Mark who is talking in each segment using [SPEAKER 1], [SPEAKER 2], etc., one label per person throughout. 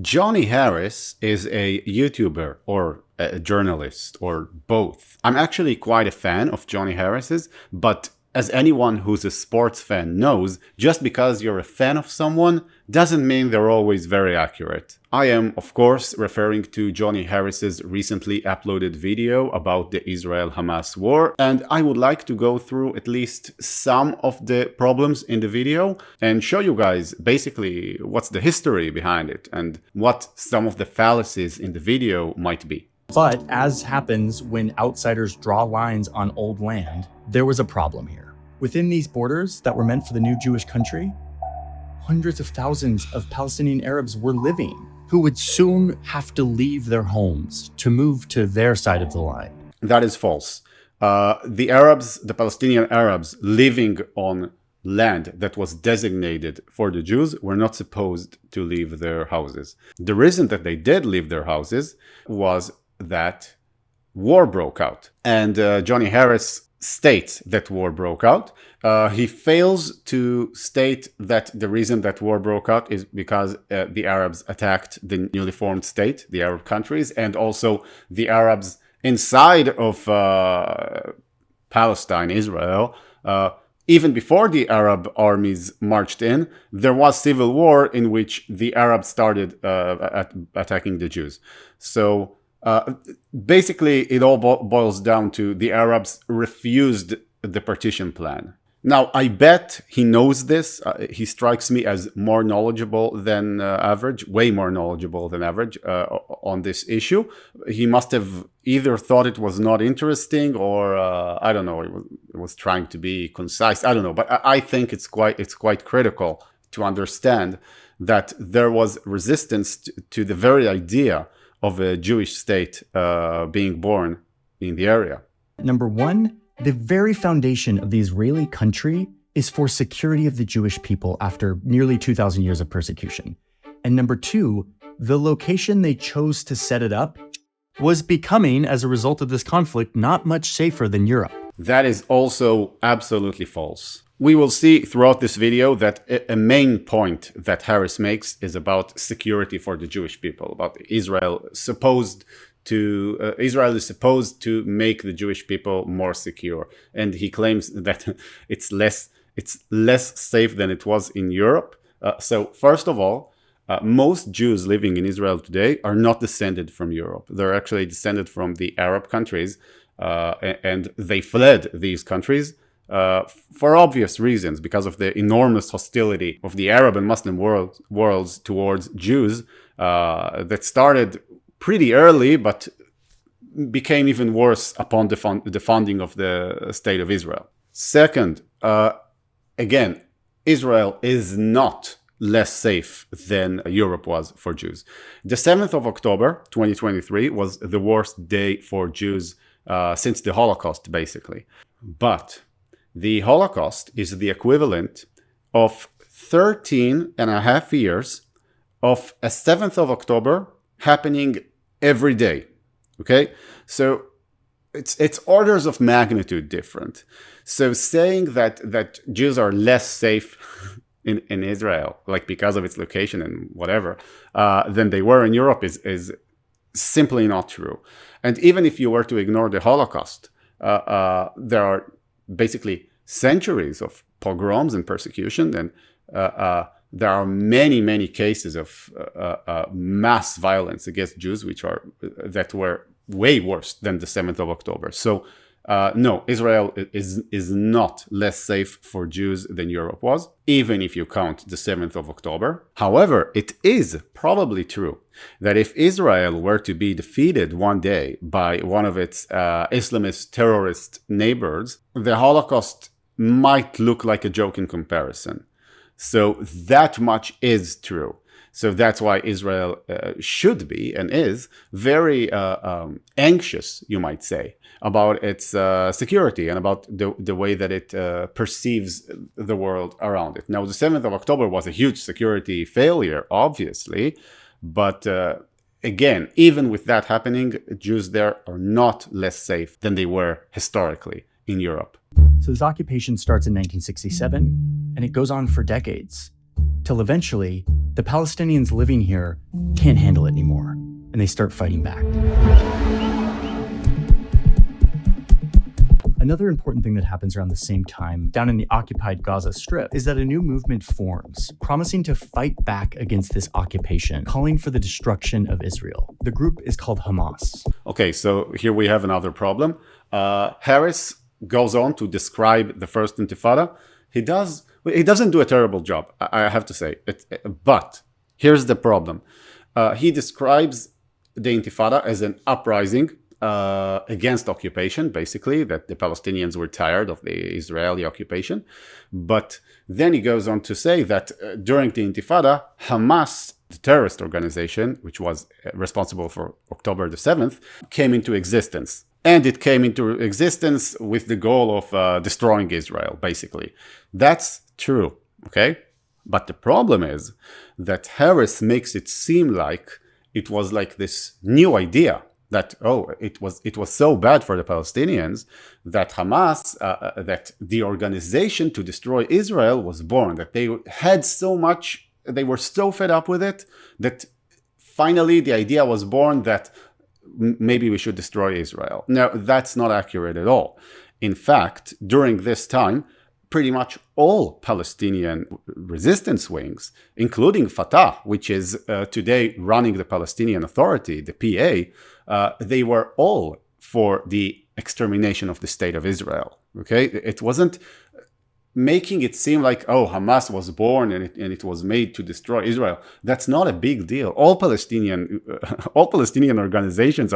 [SPEAKER 1] Johnny Harris is a YouTuber or a journalist or both. I'm actually quite a fan of Johnny Harris's, but as anyone who's a sports fan knows, just because you're a fan of someone doesn't mean they're always very accurate. I am, of course, referring to Johnny Harris's recently uploaded video about the Israel-Hamas war, and I would like to go through at least some of the problems in the video and show you guys basically what's the history behind it and what some of the fallacies in the video might be.
[SPEAKER 2] But as happens when outsiders draw lines on old land, there was a problem here. Within these borders that were meant for the new Jewish country, hundreds of thousands of Palestinian Arabs were living, who would soon have to leave their homes to move to their side of the line.
[SPEAKER 1] That is false. The Palestinian Arabs living on land that was designated for the Jews were not supposed to leave their houses. The reason that they did leave their houses was that war broke out. And Johnny Harris states that war broke out. He fails to state that the reason that war broke out is because the Arabs attacked the newly formed state, the Arab countries, and also the Arabs inside of Palestine, Israel. Even before the Arab armies marched in, there was civil war in which the Arabs started attacking the Jews. So basically, it all boils down to the Arabs refused the partition plan. Now, I bet he knows this. He strikes me as more knowledgeable than average, way more knowledgeable than average on this issue. He must have either thought it was not interesting or, I don't know, it was trying to be concise. I don't know, but I think it's quite critical to understand that there was resistance to the very idea of a Jewish state being born in the area.
[SPEAKER 2] Number one, the very foundation of the Israeli country is for security of the Jewish people after nearly 2,000 years of persecution. And number two, the location they chose to set it up was becoming, as a result of this conflict, not much safer than Europe.
[SPEAKER 1] That is also absolutely false. We will see throughout this video that a main point that Harris makes is about security for the Jewish people, about Israel is supposed to make the Jewish people more secure. And he claims that it's less safe than it was in Europe. So first of all, most Jews living in Israel today are not descended from Europe. They're actually descended from the Arab countries, and they fled these countries for obvious reasons, because of the enormous hostility of the Arab and Muslim worlds towards Jews that started pretty early, but became even worse upon the founding of the State of Israel. Second, again, Israel is not less safe than Europe was for Jews. The 7th of October, 2023, was the worst day for Jews since the Holocaust, basically. But the Holocaust is the equivalent of 13 and a half years of a 7th of October happening every day. Okay? So it's orders of magnitude different. So saying that Jews are less safe in Israel, like because of its location and whatever, than they were in Europe is simply not true. And even if you were to ignore the Holocaust, there are basically centuries of pogroms and persecution, and there are many cases of mass violence against Jews that were way worse than the 7th of October. So no, Israel is not less safe for Jews than Europe was, even if you count the 7th of October. However, it is probably true that if Israel were to be defeated one day by one of its Islamist terrorist neighbors, the Holocaust might look like a joke in comparison. So that much is true. So that's why Israel should be and is very anxious, you might say, about its security and about the way that it perceives the world around it. Now, the 7th of October was a huge security failure, obviously, but again, even with that happening, Jews there are not less safe than they were historically in Europe.
[SPEAKER 2] So this occupation starts in 1967, and it goes on for decades, till eventually The Palestinians living here can't handle it anymore, and they start fighting back. Another important thing that happens around the same time down in the occupied Gaza Strip is that a new movement forms, promising to fight back against this occupation, calling for the destruction of Israel. The group is called Hamas.
[SPEAKER 1] Okay, so here we have another problem. Harris goes on to describe the First Intifada. He doesn't do a terrible job, I have to say. But here's the problem. He describes the Intifada as an uprising against occupation, basically, that the Palestinians were tired of the Israeli occupation. But then he goes on to say that during the Intifada, Hamas, the terrorist organization, which was responsible for October the 7th, came into existence. And it came into existence with the goal of destroying Israel, basically. That's true, okay? But the problem is that Harris makes it seem like it was like this new idea that, it was so bad for the Palestinians that Hamas, that the organization to destroy Israel was born, that they had so much, they were so fed up with it, that finally the idea was born that maybe we should destroy Israel. Now, that's not accurate at all. In fact, during this time, pretty much all Palestinian resistance wings, including Fatah, which is today running the Palestinian Authority, the PA, they were all for the extermination of the state of Israel. Okay, it wasn't making it seem like, Hamas was born and it was made to destroy Israel. That's not a big deal. All Palestinian organizations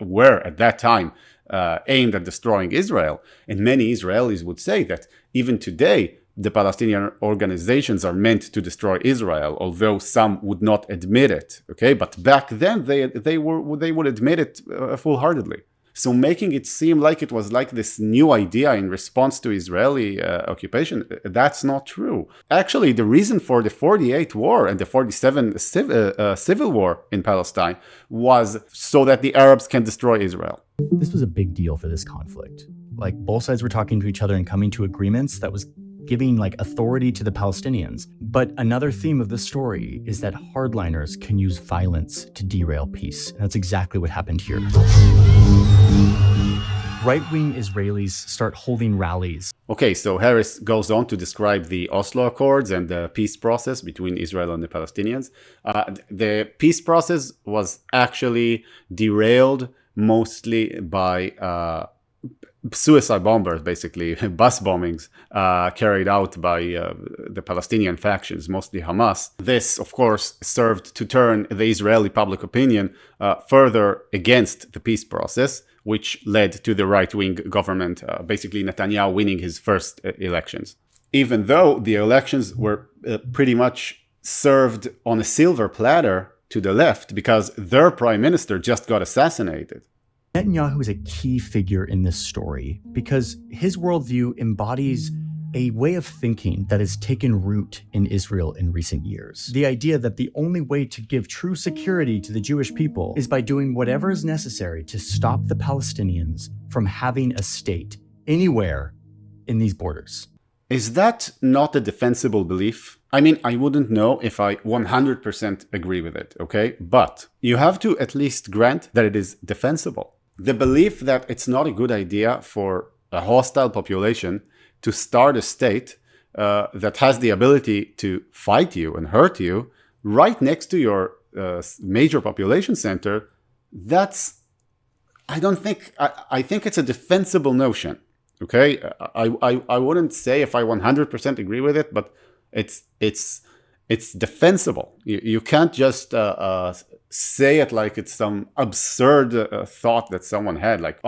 [SPEAKER 1] were at that time aimed at destroying Israel. And many Israelis would say that even today, the Palestinian organizations are meant to destroy Israel, although some would not admit it. Okay, but back then they would admit it full-heartedly. So making it seem like it was like this new idea in response to Israeli occupation, that's not true. Actually, the reason for the 48 war and the 47 civil war in Palestine was so that the Arabs can destroy Israel.
[SPEAKER 2] This was a big deal for this conflict. Like, both sides were talking to each other and coming to agreements that was giving authority to the Palestinians. But another theme of the story is that hardliners can use violence to derail peace. And that's exactly what happened here. Right-wing Israelis start holding rallies.
[SPEAKER 1] Okay, so Harris goes on to describe the Oslo Accords and the peace process between Israel and the Palestinians. The peace process was actually derailed mostly by suicide bombers, basically, bus bombings carried out by the Palestinian factions, mostly Hamas. This, of course, served to turn the Israeli public opinion further against the peace process, which led to the right-wing government, basically Netanyahu winning his first elections. Even though the elections were pretty much served on a silver platter to the left, because their prime minister just got assassinated.
[SPEAKER 2] Netanyahu is a key figure in this story because his worldview embodies a way of thinking that has taken root in Israel in recent years. The idea that the only way to give true security to the Jewish people is by doing whatever is necessary to stop the Palestinians from having a state anywhere in these borders.
[SPEAKER 1] Is that not a defensible belief? I mean, I wouldn't know if I 100% agree with it, okay? But you have to at least grant that it is defensible. The belief that it's not a good idea for a hostile population to start a state that has the ability to fight you and hurt you right next to your major population center, I think it's a defensible notion, okay? I wouldn't say if I 100% agree with it, but it's defensible. You can't just say it like it's some absurd thought that someone had, like,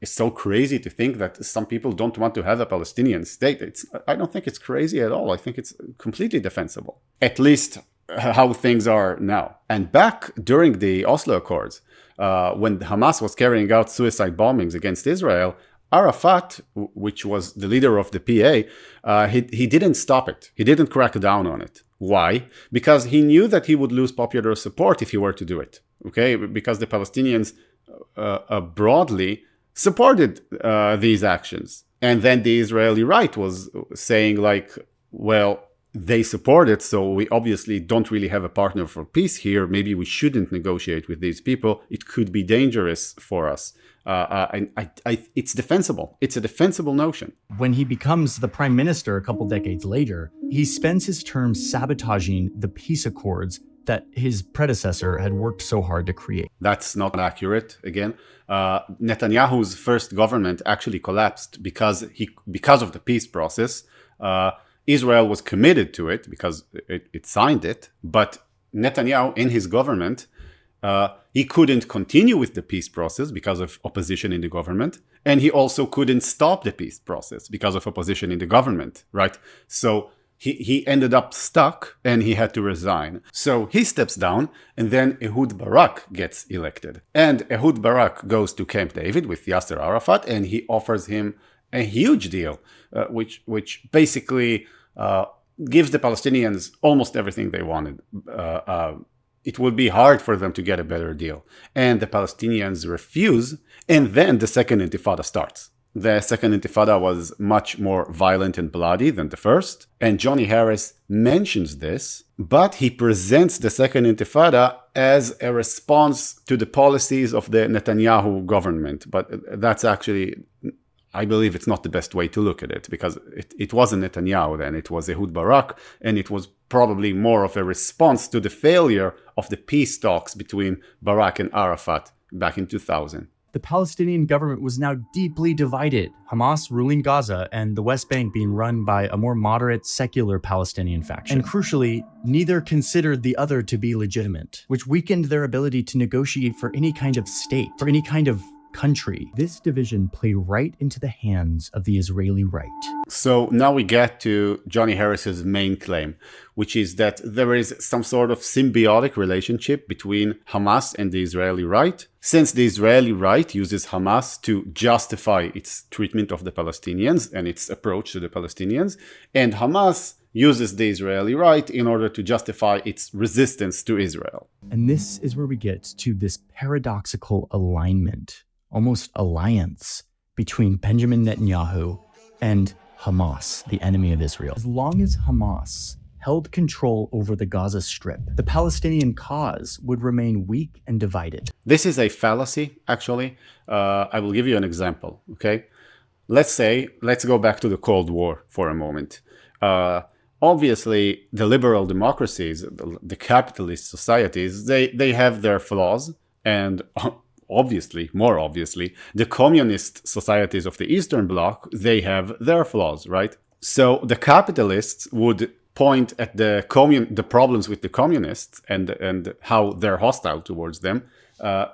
[SPEAKER 1] it's so crazy to think that some people don't want to have a Palestinian state. I don't think it's crazy at all. I think it's completely defensible, at least how things are now. And back during the Oslo Accords, when Hamas was carrying out suicide bombings against Israel, Arafat, which was the leader of the PA, he didn't stop it. He didn't crack down on it. Why? Because he knew that he would lose popular support if he were to do it. Okay, because the Palestinians broadly supported these actions, and then the Israeli right was saying like, well, they support it, so we obviously don't really have a partner for peace here. Maybe we shouldn't negotiate with these people. It could be dangerous for us. And it's defensible. It's a defensible notion.
[SPEAKER 2] When he becomes the prime minister a couple decades later, he spends his term sabotaging the peace accords that his predecessor had worked so hard to create.
[SPEAKER 1] That's not accurate. Again, Netanyahu's first government actually collapsed because of the peace process. Israel was committed to it because it signed it, but Netanyahu in his government, he couldn't continue with the peace process because of opposition in the government, and he also couldn't stop the peace process because of opposition in the government, right? So he ended up stuck and he had to resign. So he steps down, and then Ehud Barak gets elected. And Ehud Barak goes to Camp David with Yasser Arafat, and he offers him a huge deal, which basically gives the Palestinians almost everything they wanted. It would be hard for them to get a better deal. And the Palestinians refuse, and then the Second Intifada starts. The Second Intifada was much more violent and bloody than the first, and Johnny Harris mentions this, but he presents the Second Intifada as a response to the policies of the Netanyahu government. But that's actually, I believe it's not the best way to look at it, because it wasn't Netanyahu then, it was Ehud Barak, and it was probably more of a response to the failure of the peace talks between Barak and Arafat back in 2000.
[SPEAKER 2] The Palestinian government was now deeply divided, Hamas ruling Gaza and the West Bank being run by a more moderate, secular Palestinian faction. And crucially, neither considered the other to be legitimate, which weakened their ability to negotiate for any kind of state, for any kind of country. This division played right into the hands of the Israeli right.
[SPEAKER 1] So now we get to Johnny Harris's main claim, which is that there is some sort of symbiotic relationship between Hamas and the Israeli right, since the Israeli right uses Hamas to justify its treatment of the Palestinians and its approach to the Palestinians, and Hamas uses the Israeli right in order to justify its resistance to Israel.
[SPEAKER 2] And this is where we get to this paradoxical alignment, almost alliance, between Benjamin Netanyahu and Hamas, the enemy of Israel. As long as Hamas held control over the Gaza Strip, the Palestinian cause would remain weak and divided.
[SPEAKER 1] This is a fallacy, actually. I will give you an example, okay? Let's go back to the Cold War for a moment. Obviously, the liberal democracies, the capitalist societies, they have their flaws, and more obviously, the communist societies of the Eastern Bloc, they have their flaws, right? So the capitalists would point at the problems with the communists and how they're hostile towards them.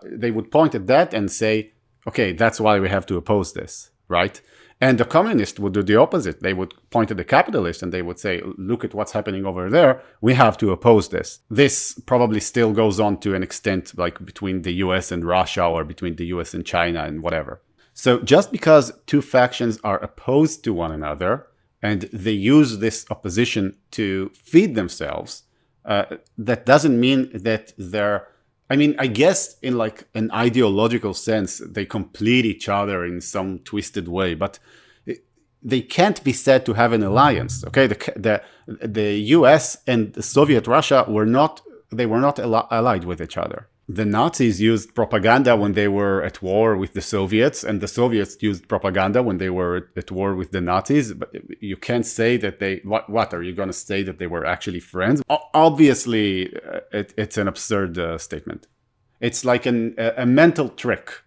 [SPEAKER 1] They would point at that and say, okay, that's why we have to oppose this, right? And the communists would do the opposite. They would point at the capitalists and they would say, look at what's happening over there. We have to oppose this. This probably still goes on to an extent like between the US and Russia or between the US and China and whatever. So just because two factions are opposed to one another and they use this opposition to feed themselves, that doesn't mean that they're, I guess in like an ideological sense, they complete each other in some twisted way, but they can't be said to have an alliance. Okay, the US and the Soviet Russia were not allied with each other. The Nazis used propaganda when they were at war with the Soviets, and the Soviets used propaganda when they were at war with the Nazis. But you can't say that they... What are you going to say, that they were actually friends? Obviously, it's an absurd statement. It's like a mental trick,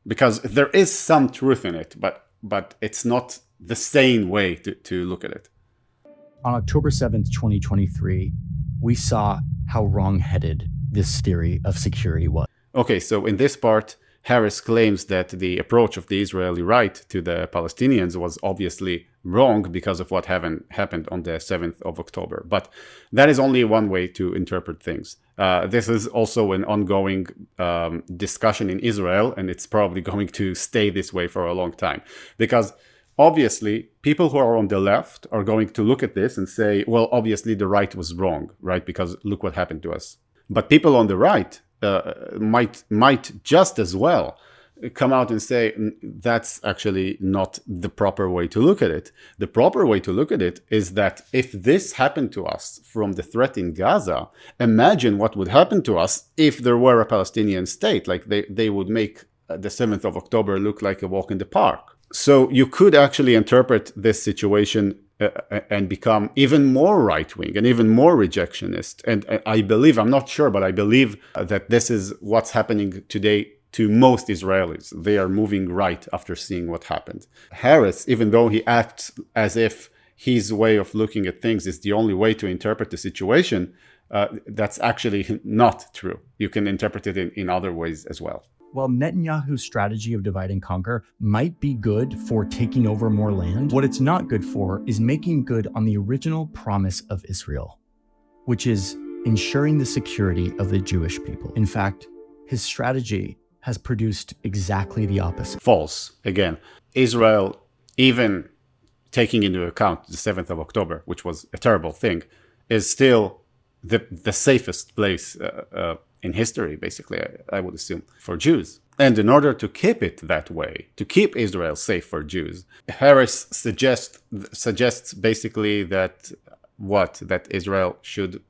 [SPEAKER 1] because there is some truth in it, but it's not the sane way to look at it.
[SPEAKER 2] On October 7th, 2023, we saw how wrong-headed this theory of security was.
[SPEAKER 1] Okay, so in this part, Harris claims that the approach of the Israeli right to the Palestinians was obviously wrong because of what happened on the 7th of October. But that is only one way to interpret things. This is also an ongoing discussion in Israel, and it's probably going to stay this way for a long time. Because obviously, people who are on the left are going to look at this and say, well, obviously the right was wrong, right? Because look what happened to us. But people on the right might just as well come out and say that's actually not the proper way to look at it. The proper way to look at it is that if this happened to us from the threat in Gaza, imagine what would happen to us if there were a Palestinian state. Like they would make the 7th of October look like a walk in the park. So you could actually interpret this situation and become even more right-wing and even more rejectionist. And I believe, I'm not sure, but I believe that this is what's happening today to most Israelis. They are moving right after seeing what happened. Harris, even though he acts as if his way of looking at things is the only way to interpret the situation, that's actually not true. You can interpret it in other ways as well.
[SPEAKER 2] While Netanyahu's strategy of divide and conquer might be good for taking over more land, what it's not good for is making good on the original promise of Israel, which is ensuring the security of the Jewish people. In fact, his strategy has produced exactly the opposite.
[SPEAKER 1] False. Again, Israel, even taking into account the 7th of October, which was a terrible thing, is still the safest place in history, basically, I would assume, for Jews. And in order to keep it that way, to keep Israel safe for Jews, Harris suggests basically that that Israel should,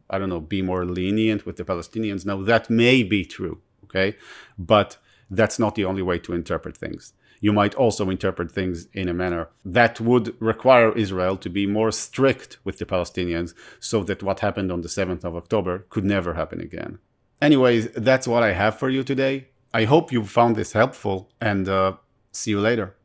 [SPEAKER 1] I don't know, be more lenient with the Palestinians. Now, that may be true, okay? But that's not the only way to interpret things. You might also interpret things in a manner that would require Israel to be more strict with the Palestinians so that what happened on the 7th of October could never happen again. Anyways, that's what I have for you today. I hope you found this helpful, and see you later.